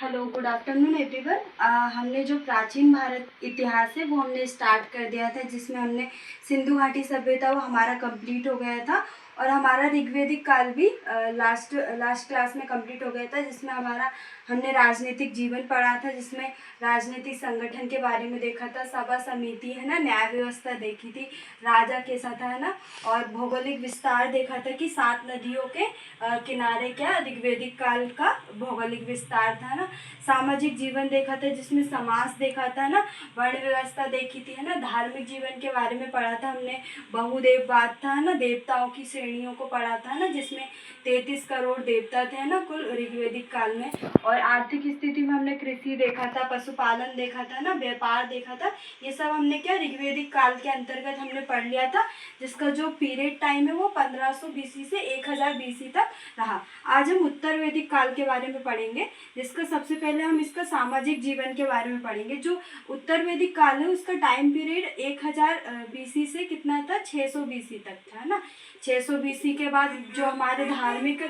Hello, good afternoon everyone. हमने जो प्राचीन भारत इतिहास है वो हमने स्टार्ट कर दिया था, जिसमें हमने सिंधु घाटी सभ्यता वो हमारा कंप्लीट हो गया था। और हमारा ऋग्वेदिक काल भी लास्ट क्लास में कंप्लीट हो गया था, जिसमें हमने राजनीतिक जीवन पढ़ा था, जिसमें राजनीतिक संगठन के बारे में देखा था, सभा समिति है ना, न्याय व्यवस्था देखी थी, राजा कैसा था है ना, और भौगोलिक विस्तार देखा था कि 7 नदियों के किनारे क्या ऋग्वेदिक काल का भौगोलिक विस्तार था ना। सामाजिक जीवन देखा था, जिसमें समाज देखा था ना, वर्ण व्यवस्था देखी थी है ना, धार्मिक जीवन के बारे में पढ़ा था हमने, बहुदेववाद था ना, देवताओं की श्रेणियों को पढ़ा था ना, जिसमें 33 करोड़ देवता थे ना कुल ऋग्वेदिक काल में। और आर्थिक स्थिति में हमने कृषि देखा था, पशुपालन देखा था ना, व्यापार देखा था। ये सब हमने क्या ऋग्वेदिक काल के अंतर्गत हमने पढ़ लिया था, जिसका जो पीरियड टाइम है वो 1500 बीसी से 1000 बीसी तक रहा। आज हम उत्तर वैदिक काल के बारे में पढ़ेंगे, जिसका सबसे पहले हम इसका सामाजिक जीवन के बारे में पढ़ेंगे। जो उत्तर वैदिक काल है उसका टाइम पीरियड 1000 बीसी से कितना था, 600 बीसी तक था ना। 600 बीसी के बाद जो हमारे धार्मिक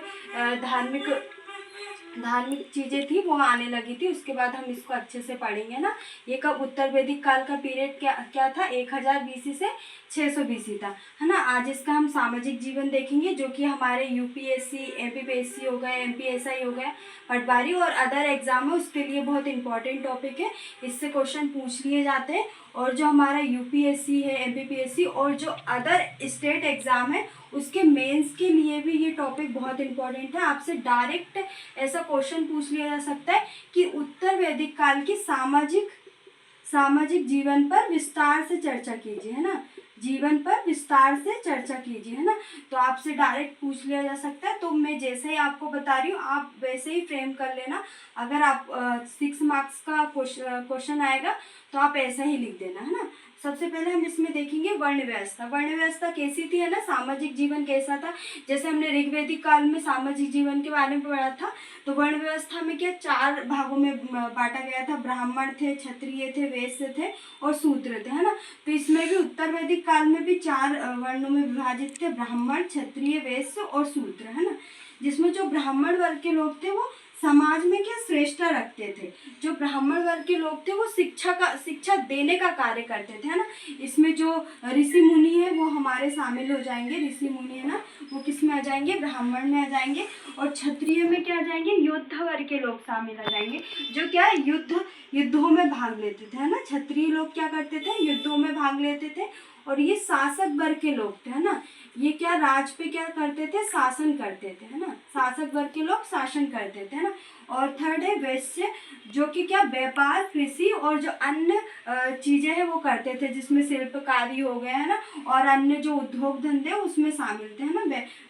चीज़ें थी वो आने लगी थी, उसके बाद हम इसको अच्छे से पढ़ेंगे ना। ये कब उत्तर वैदिक काल का पीरियड क्या था, 1000 बीसी से 600 बीसी था है ना। आज इसका हम सामाजिक जीवन देखेंगे, जो कि हमारे यूपीएससी, एमपीपीएससी हो गए, एमपीएसआई हो गए, पटवारी और अदर एग्जाम है उसके लिए बहुत इंपॉर्टेंट टॉपिक है। इससे क्वेश्चन पूछ लिए जाते हैं। और जो हमारा यूपीएससी है, एमपीपीएससी और जो अदर स्टेट एग्ज़ाम है उसके मेंस के लिए भी ये टॉपिक बहुत इंपॉर्टेंट है। आपसे डायरेक्ट ऐसा क्वेश्चन पूछ लिया जा सकता है कि उत्तर वैदिक काल की सामाजिक जीवन पर विस्तार से चर्चा कीजिए है ना, जीवन पर विस्तार से चर्चा कीजिए है ना। तो आपसे डायरेक्ट पूछ लिया जा सकता है। तो मैं जैसे ही आपको बता रही हूँ आप वैसे ही फ्रेम कर लेना। अगर आप 6 मार्क्स का क्वेश्चन आएगा तो आप ऐसा ही लिख देना है ना। सबसे पहले हम इसमें देखेंगे वर्ण व्यवस्था। वर्ण व्यवस्था कैसी थी है ना, सामाजिक जीवन कैसा था। जैसे हमने ऋग्वेदिक काल में सामाजिक जीवन के बारे में पढ़ा था, तो वर्ण व्यवस्था में क्या 4 भागों में बांटा गया था। ब्राह्मण थे, क्षत्रिय थे, वैश्य थे और शूद्र थे है ना। तो इसमें भी उत्तर वैदिक काल में भी 4 वर्णों में विभाजित थे, ब्राह्मण, क्षत्रिय, वैश्य और शूद्र है ना। जिसमें जो ब्राह्मण वर्ग के लोग थे वो समाज में क्या श्रेष्ठता रखते थे। जो ब्राह्मण वर्ग के लोग थे वो शिक्षा देने का कार्य करते थे है ना। इसमें जो ऋषि मुनि है वो हमारे शामिल हो जाएंगे। ऋषि मुनि है ना वो किस में आ जाएंगे, ब्राह्मण में आ जाएंगे। और क्षत्रिय में क्या आ जाएंगे, योद्धा वर्ग के लोग शामिल आ जाएंगे, जो क्या है युद्धों में भाग लेते थे है ना। क्षत्रिय लोग क्या करते थे, युद्धों में भाग लेते थे। और ये शासक वर्ग के लोग थे है ना, ये क्या राज पे क्या करते थे, शासन करते थे है ना। शासक वर्ग के लोग शासन करते थे है ना। और थर्ड है वैश्य, जो कि क्या व्यापार, कृषि और जो अन्य चीजें हैं वो करते थे, जिसमें शिल्पकारी हो गया है ना, और अन्य जो उद्योग धंधे उसमें शामिल थे है ना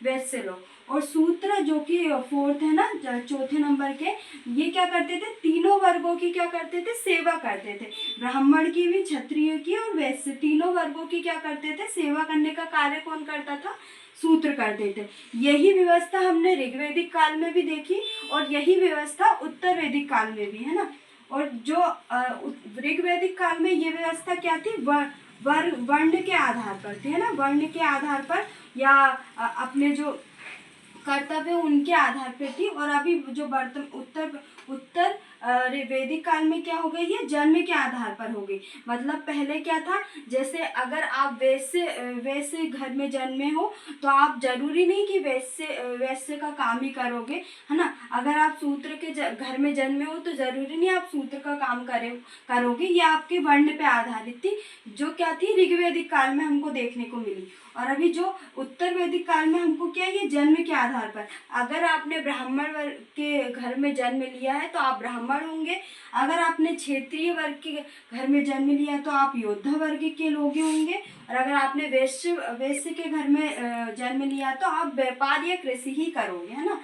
वैश्य लोग। और सूत्र जो कि 4th है ना, चौथे नंबर के, ये क्या करते थे, तीनों वर्गों की क्या करते थे, सेवा करते थे। ब्राह्मण की भी, क्षत्रिय की और वैश्य, तीनों वर्गों की क्या करते थे, सेवा करने का कार्य कौन करता था, सूत्र करते थे। यही व्यवस्था हमने ऋग्वेदिक काल में भी देखी और यही व्यवस्था उत्तर वैदिक काल में भी है ना। और जो ऋग्वेदिक काल में ये व्यवस्था क्या थी, वर्ण के आधार पर थी है ना, वर्ण के आधार पर या अपने जो कर्तव्य उनके आधार पर थी। और अभी जो उत्तर वैदिक काल में क्या हो गई, ये जन्म के आधार पर हो गई। मतलब पहले क्या था, जैसे अगर आप वैसे घर में जन्मे हो तो आप जरूरी नहीं कि वैसे का काम ही करोगे है ना। अगर आप शूद्र के घर में जन्मे हो तो जरूरी नहीं आप शूद्र का काम करोगे। ये आपके वर्ण पे आधारित थी, जो क्या थी ऋग्वेदिक काल में हमको देखने को मिली। और अभी जो उत्तर वैदिक काल में हमको क्या है, ये जन्म के आधार पर। अगर आपने ब्राह्मण वर्ग के घर में जन्म लिया है तो आप ब्राह्मण होंगे। अगर आपने क्षेत्रीय वर्ग के घर में जन्म लिया है तो आप योद्धा वर्ग के लोग होंगे। और अगर आपने वैश्य के घर में जन्म लिया तो आप व्यापार या कृषि ही करोगे है ना।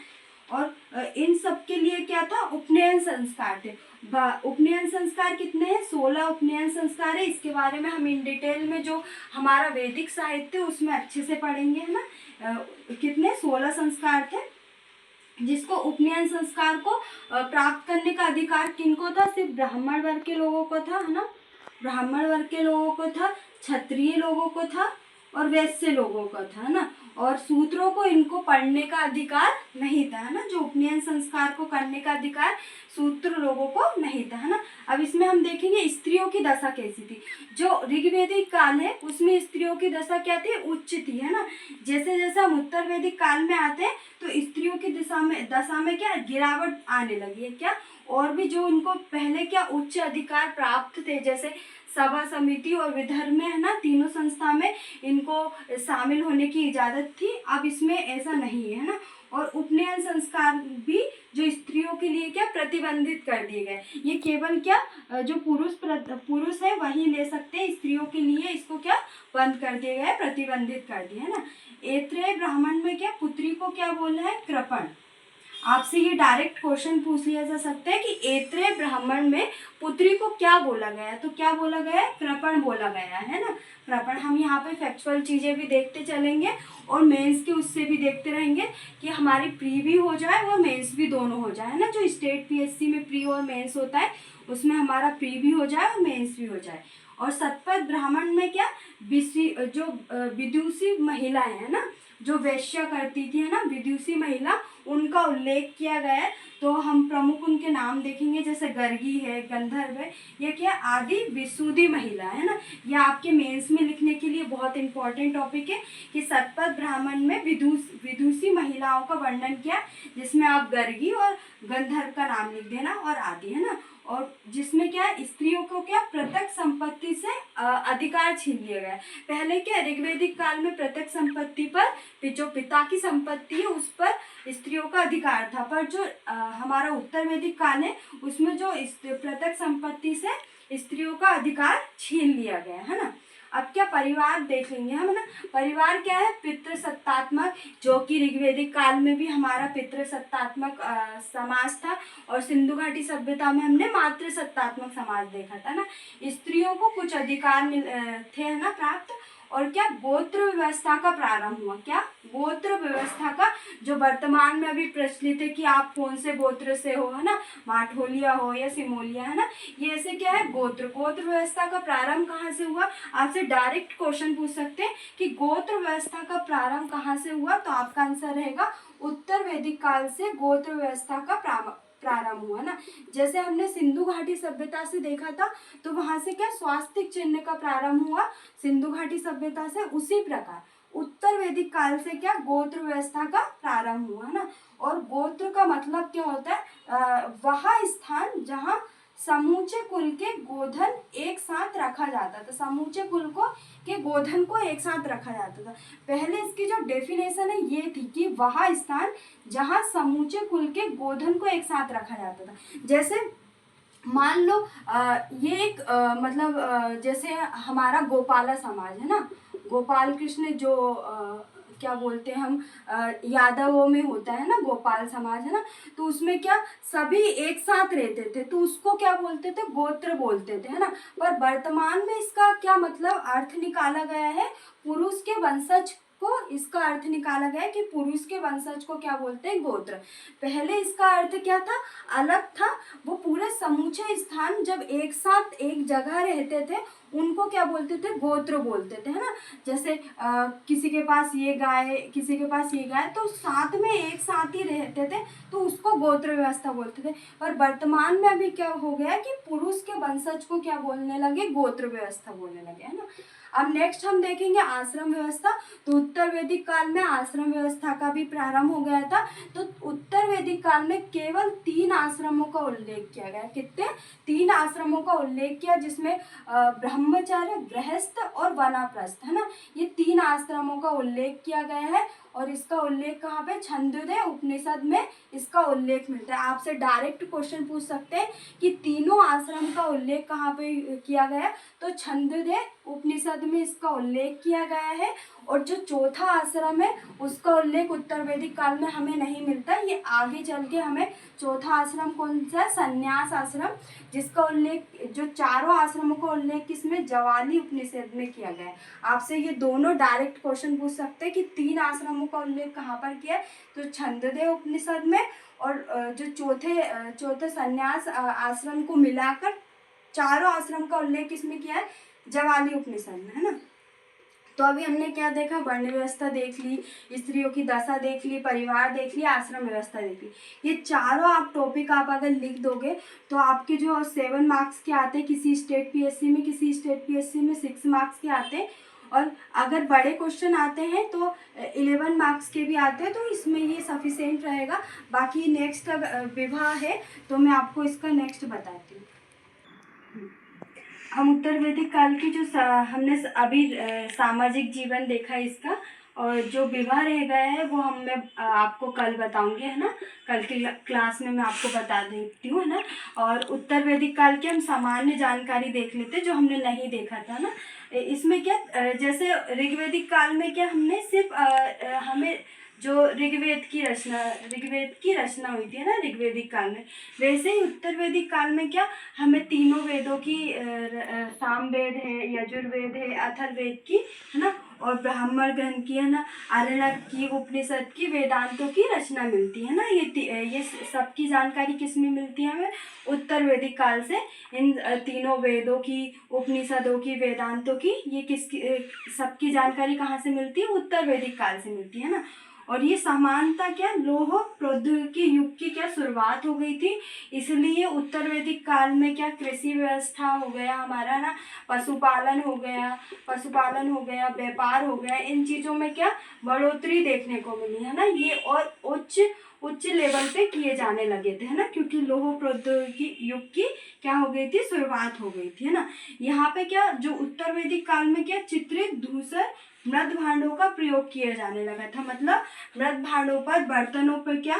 और इन सब के लिए क्या था, उपनयन संस्कार थे। उपनयन संस्कार कितने हैं, 16 उपनयन संस्कार है। इसके बारे में हम इन डिटेल में जो हमारा वैदिक साहित्य उसमें अच्छे से पढ़ेंगे है ना। कितने, 16 संस्कार थे। जिसको उपनयन संस्कार को प्राप्त करने का अधिकार किनको था, सिर्फ ब्राह्मण वर्ग के लोगों को था है ना, ब्राह्मण वर्ग के लोगों को था, क्षत्रिय लोगों को था और वैश्य लोगों का था है ना। और सूत्रों को इनको पढ़ने का अधिकार नहीं था, है ना। जो उपनयन संस्कार को करने का अधिकार सूत्र लोगों को नहीं था, है ना। अब इसमें हम देखेंगे स्त्रियों की दशा कैसी थी। जो ऋग्वेदिक काल है उसमें स्त्रियों की दशा क्या थी, उच्च थी, है ना। जैसे जैसे हम उत्तर वैदिक काल में आते हैं तो स्त्रियों की दशा में क्या गिरावट आने लगी है क्या। और भी जो उनको पहले क्या उच्च अधिकार प्राप्त थे, जैसे सभा समिति और विदर्भ में, है ना, तीनों संस्था में इनको शामिल होने की इजाज़त थी। अब इसमें ऐसा नहीं है ना। और उपनयन संस्कार भी जो स्त्रियों के लिए क्या प्रतिबंधित कर दिए गए। ये केवल क्या जो पुरुष है वही ले सकते हैं, स्त्रियों के लिए इसको क्या बंद कर दिए गए, प्रतिबंधित कर दिया, है ना। ऐत्रेय ब्राह्मण में क्या पुत्री को क्या बोला है, कृपण। आपसे ये डायरेक्ट क्वेश्चन पूछ लिया जा सकता है कि ऐत्रेय ब्राह्मण में पुत्री को क्या बोला गया है, तो क्या बोला गया है, कृपण बोला गया है ना। कृपण। हम यहाँ पे फैक्चुअल चीज़ें भी देखते चलेंगे और मेंस के उससे भी देखते रहेंगे कि हमारी प्री भी हो जाए और मेंस भी दोनों हो जाए, है ना। जो स्टेट पीएससी में प्री और मेंस होता है उसमें हमारा प्री भी हो जाए और मेंस भी हो जाए। और सतपथ ब्राह्मण में क्या जो विदुषी महिलाएं है ना, जो वैश्य करती थी, है ना, विदुषी महिला, उनका उल्लेख किया गया है। तो हम प्रमुख उनके नाम देखेंगे, जैसे गर्गी है, गंधर्व है, ये क्या आदि विशुद्धि महिला है ना। ये आपके मेंस में लिखने के लिए बहुत इंपॉर्टेंट टॉपिक है कि सतपथ ब्राह्मण में विदुषी महिलाओं का वर्णन किया, जिसमें आप गर्गी और गंधर्व का नाम लिख देना और आदि, है ना। और जिसमें क्या स्त्रियों को क्या प्रत्यक्ष संपत्ति से अधिकार छीन लिया गया। पहले क्या ऋग्वेदिक काल में प्रत्यक्ष संपत्ति पर जो पिता की संपत्ति है उस पर स्त्रियों का अधिकार था, पर जो हमारा उत्तर वैदिक काल है उसमें जो प्रत्यक्ष संपत्ति से स्त्रियों का अधिकार छीन लिया गया, है ना। अब क्या परिवार देख लेंगे हम, है ना। परिवार क्या है, पितृसत्तात्मक, जो कि ऋग्वेदिक काल में भी हमारा पितृसत्तात्मक समाज था, और सिंधु घाटी सभ्यता में हमने मातृसत्तात्मक समाज देखा था ना। स्त्रियों को कुछ अधिकार थे, है ना, प्राप्त। और क्या गोत्र व्यवस्था का प्रारंभ हुआ, क्या गोत्र व्यवस्था का, जो वर्तमान में अभी प्रचलित है कि आप कौन से गोत्र से हो, है ना, माठोलिया हो या सिमोलिया, है ना। ये ऐसे क्या है, गोत्र व्यवस्था का प्रारंभ कहाँ से हुआ। आपसे डायरेक्ट क्वेश्चन पूछ सकते हैं कि गोत्र व्यवस्था का प्रारंभ कहाँ से हुआ, तो आपका आंसर रहेगा उत्तर वैदिक काल से गोत्र व्यवस्था का प्रारंभ हुआ ना। जैसे हमने सिंधु घाटी सभ्यता से देखा था, तो वहां से क्या स्वास्तिक चिन्ह का प्रारंभ हुआ सिंधु घाटी सभ्यता से, उसी प्रकार उत्तर वैदिक काल से क्या गोत्र व्यवस्था का प्रारंभ हुआ ना। और गोत्र का मतलब क्या होता है, वह स्थान जहाँ समूचे कुल के गोधन एक साथ रखा जाता था। समूचे कुल को के गोधन को एक साथ रखा जाता था। पहले इसकी जो डेफिनेशन है ये थी कि वह स्थान जहाँ समूचे कुल के गोधन को एक साथ रखा जाता था। जैसे मान लो ये एक मतलब जैसे हमारा गोपाला समाज है ना, गोपाल कृष्ण जो क्या बोलते हैं हम, यादवों में होता है ना गोपाल समाज, है ना। तो उसमें क्या सभी एक साथ रहते थे, तो उसको क्या बोलते थे, गोत्र बोलते थे, है ना। पर वर्तमान में इसका क्या मतलब अर्थ निकाला गया है, पुरुष के वंशज को इसका अर्थ निकाला गया है कि पुरुष के वंशज को क्या बोलते हैं, गोत्र। पहले इसका अर्थ क्या था, अलग था। वो पूरे समूचे स्थान जब एक साथ एक जगह रहते थे उनको क्या बोलते थे, गोत्र बोलते थे, है ना। जैसे किसी के पास ये गाय, किसी के पास ये गाय, तो साथ में एक साथ ही रहते थे, तो उसको गोत्र व्यवस्था बोलते थे। पर वर्तमान में अभी क्या हो गया कि पुरुष के वंशज को क्या बोलने लगे, गोत्र व्यवस्था बोलने लगे, है ना। अब नेक्स्ट हम देखेंगे आश्रम व्यवस्था। तो उत्तर वैदिक काल में आश्रम व्यवस्था का भी प्रारंभ हो गया था। तो उत्तर वैदिक काल में केवल 3 आश्रमों का उल्लेख किया गया। कितने, 3 आश्रमों का उल्लेख किया, जिसमें ब्रह्मचर्य, गृहस्थ और वानप्रस्थ, है ना। ये 3 आश्रमों का उल्लेख किया गया है। और इसका उल्लेख कहाँ पे, छंदोदय उपनिषद में इसका उल्लेख मिलता है। आपसे डायरेक्ट क्वेश्चन पूछ सकते हैं कि तीनों आश्रम का उल्लेख कहाँ पे किया गया, तो छंदोदय उपनिषद में इसका उल्लेख किया गया है। और जो चौथा आश्रम है उसका उल्लेख उत्तर वैदिक काल में हमें नहीं मिलता, ये आगे चल के हमें चौथा आश्रम कौन सा है, संन्यास आश्रम, जिसका उल्लेख, जो चारों आश्रमों का उल्लेख किसमें, जवाली उपनिषद में किया गया है। आपसे ये दोनों डायरेक्ट क्वेश्चन पूछ सकते हैं कि 3 आश्रमों का उल्लेख कहाँ पर किया है, तो छंदोदय उपनिषद में। और जो चौथे संन्यास आश्रम को मिलाकर चारों आश्रम का उल्लेख किसमें किया है, जवाली उपनिषद में, है ना। तो अभी हमने क्या देखा, वर्ण व्यवस्था देख ली, स्त्रियों की दशा देख ली, परिवार देख ली, आश्रम व्यवस्था देख ली। ये चारों आप टॉपिक आप अगर लिख दोगे तो आपके जो 7 मार्क्स के आते हैं किसी स्टेट पीएससी में, किसी स्टेट पीएससी में 6 मार्क्स के आते हैं, और अगर बड़े क्वेश्चन आते हैं तो 11 मार्क्स के भी आते हैं, तो इसमें ये सफिशिएंट रहेगा। बाकी नेक्स्ट विवाह है तो मैं आपको इसका नेक्स्ट बताती हूँ। हम उत्तर वैदिक काल की जो हमने अभी सामाजिक जीवन देखा इसका, और जो विवाह रह गया है वो मैं आपको कल बताऊंगी, है ना। कल की क्लास में मैं आपको बता देती हूँ, है ना। और उत्तर वैदिक काल की हम सामान्य जानकारी देख लेते जो हमने नहीं देखा था ना। इसमें क्या जैसे ऋग्वैदिक काल में क्या हमने सिर्फ हमें जो ऋग्वेद की रचना हुई थी, है ना, ऋग्वैदिक काल में, वैसे ही उत्तर वैदिक काल में क्या हमें तीनों वेदों की सामवेद है, यजुर्वेद है, अथर्ववेद की, है ना, और ब्राह्मण ग्रंथ की, है ना, आरण्यक की, उपनिषद की, वेदांतों की रचना मिलती है ना। ये सबकी जानकारी किस में मिलती है हमें, उत्तर वैदिक काल से। इन तीनों वेदों की, उपनिषदों की, वेदांतों की, ये किसकी सबकी जानकारी कहाँ से मिलती है, उत्तर वैदिक काल से मिलती है ना। और ये समानता क्या लौह प्रौद्योगिकी युग की क्या शुरुआत हो गई थी, इसलिए उत्तर वैदिक काल में क्या कृषि व्यवस्था हो गया हमारा ना, पशुपालन हो गया, व्यापार हो गया, इन चीज़ों में क्या बढ़ोतरी देखने को मिली, है ना। ये और उच्च लेवल पे किए जाने लगे थे, है ना, क्योंकि लौह प्रौद्योगिकी युग की क्या हो गई थी, शुरुआत हो गई थी, है ना। यहाँ पे क्या जो उत्तर वैदिक काल में क्या चित्रित धूसर मृद भांडों का प्रयोग किया जाने लगा था, मतलब मृद भांडों पर, बर्तनों पर क्या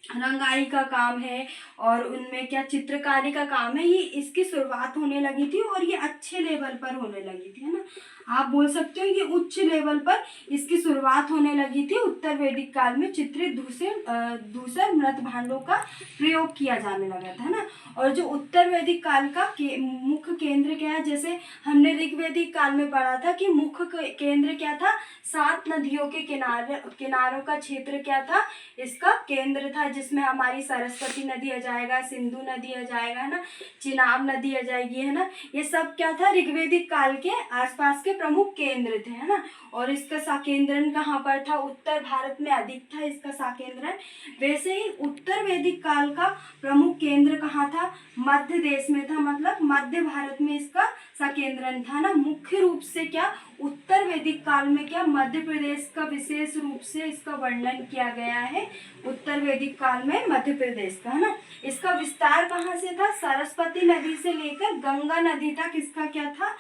रंगाई का काम है और उनमें क्या चित्रकारी का काम है, ये इसकी शुरुआत होने लगी थी और ये अच्छे लेवल पर होने लगी थी, है ना। आप बोल सकते हो ये उच्च लेवल पर इसकी शुरुआत होने लगी थी। उत्तर वैदिक काल में चित्रित दूसर मृत भांडों का प्रयोग किया जाने लगा था, है ना। और जो उत्तर वैदिक काल का मुख्य केंद्र क्या है, जैसे हमने ऋग्वैदिक काल में पढ़ा था कि मुख्य केंद्र क्या था, 7 नदियों के किनारों का क्षेत्र क्या था, इसका केंद्र था, जिसमें हमारी सरस्वती नदी आ जाएगा, सिंधु नदी आ जाएगा, है ना, चिनाब नदी आ जाएगी, है ना। ये सब क्या था, ऋग्वैदिक काल के आसपास के प्रमुख केंद्र थे, है ना। और इसका साकेंद्रन कहाँ पर था, उत्तर भारत में अधिक था इसका साकेंद्रन। वैसे ही उत्तर वैदिक काल का प्रमुख केंद्र कहाँ था, मध्य देश में था, मतलब मध्य भारत में इसका साकेंद्रन था ना। मुख्य रूप से क्या उत्तर वैदिक काल में क्या मध्य प्रदेश का विशेष रूप से इसका वर्णन किया गया है, उत्तर वैदिक काल में मध्य प्रदेश का, है ना। इसका विस्तार कहाँ से था, सरस्वती नदी से लेकर गंगा नदी तक इसका क्या था,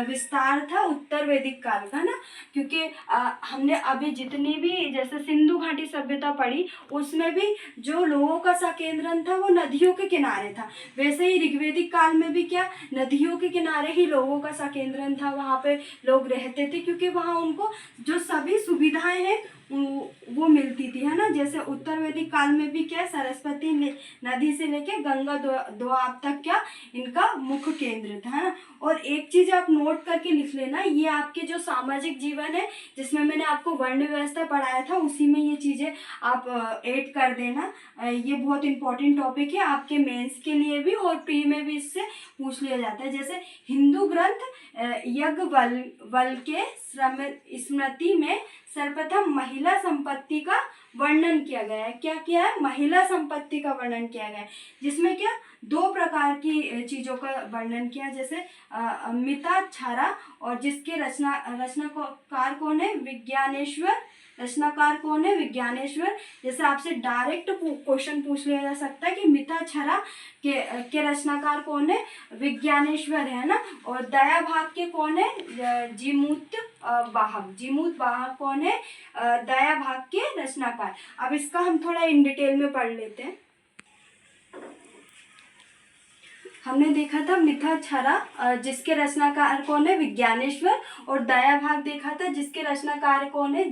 विस्तार था उत्तर वैदिक काल का, ना। क्योंकि हमने अभी जितनी भी जैसे सिंधु घाटी सभ्यता पढ़ी, उसमें भी जो लोगों का संकेंद्रण था वो नदियों के किनारे था। वैसे ही ऋग्वैदिक काल में भी क्या नदियों के किनारे ही लोगों का संकेंद्रण था, वहाँ पे लोग रहते थे, क्योंकि वहाँ उनको जो सभी सुविधाएं हैं वो मिलती थी, है ना। जैसे उत्तर वैदिक काल में भी क्या सरस्वती नदी से लेके गंगा दोआब तक क्या इनका मुख्य केंद्र था, है ना। और एक चीज आप नोट करके लिख लेना, ये आपके जो सामाजिक जीवन है जिसमें मैंने आपको वर्ण व्यवस्था पढ़ाया था, उसी में ये चीजें आप ऐड कर देना। ये बहुत इंपॉर्टेंट टॉपिक है आपके मेंस के लिए भी, और प्री में भी इससे पूछ लिया जाता है। जैसे हिंदू ग्रंथ याज्ञवल्क्य के स्मृति में सर्वप्रथम महिला संपत्ति का वर्णन किया गया है। क्या किया है, महिला संपत्ति का वर्णन किया गया है, जिसमें क्या 2 प्रकार की चीज़ों का वर्णन किया, जैसे मिताक्षरा, और जिसके रचनाकार कौन है, विज्ञानेश्वर। रचनाकार कौन है, विज्ञानेश्वर। जैसे आपसे डायरेक्ट क्वेश्चन पूछ लिया जा सकता है कि मिताक्षरा के रचनाकार कौन है, विज्ञानेश्वर है ना। और दया भाग के कौन है, जीमूत वाहक कौन है, दया भाग के रचनाकार। अब इसका हम थोड़ा इन डिटेल में पढ़ लेते हैं। हमने देखा था मिताक्षरा जिसके रचनाकार कौन है, विज्ञानेश्वर, और दया भाग देखा था जिसके रचनाकार कौन है,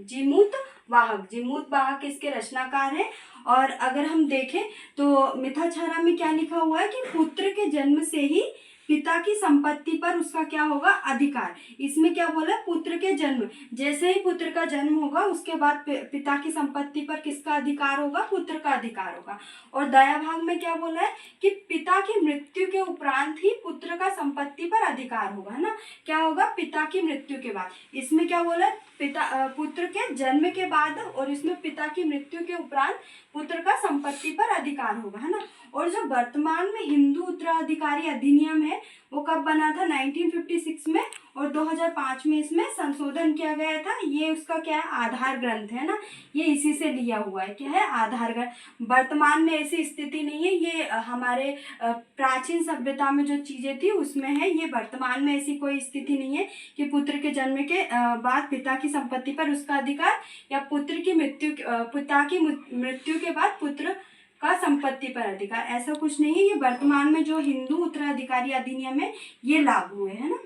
जीमूत वाहक इसके रचनाकार हैं। और अगर हम देखें तो मिताक्षरा में क्या लिखा हुआ है कि पुत्र के जन्म से ही पिता की संपत्ति पर उसका क्या होगा, अधिकार। इसमें क्या बोला है, पुत्र के जन्म, जैसे ही पुत्र का जन्म होगा उसके बाद पिता की संपत्ति पर किसका अधिकार होगा, पुत्र का अधिकार होगा। और दया भाग में क्या बोला है कि पिता की मृत्यु के उपरांत ही पुत्र का संपत्ति पर अधिकार होगा, है ना। क्या होगा, पिता की मृत्यु के बाद। इसमें क्या बोला है, पुत्र के जन्म के बाद, और इसमें पिता की मृत्यु के उपरांत पुत्र का संपत्ति पर अधिकार होगा, है ना। और जो वर्तमान में हिंदू उत्तराधिकारी अधिनियम है वो कब बना था, 1956 में, और 2005 में इसमें संशोधन किया गया था। ये उसका क्या है, आधार ग्रंथ है ना, ये इसी से लिया हुआ है। क्या है, आधार ग्रंथ। वर्तमान में ऐसी स्थिति नहीं है, ये हमारे प्राचीन सभ्यता में जो चीज़ें थी उसमें है। ये वर्तमान में ऐसी कोई स्थिति नहीं है कि पुत्र के जन्म के बाद पिता की संपत्ति पर उसका अधिकार, या पिता की मृत्यु के बाद पुत्र का संपत्ति पर अधिकार, ऐसा कुछ नहीं है। ये वर्तमान में जो हिंदू उत्तराधिकारी अधिनियम है ये लागू है ना।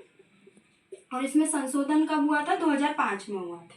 और इसमें संशोधन कब हुआ था, 2005 में हुआ था।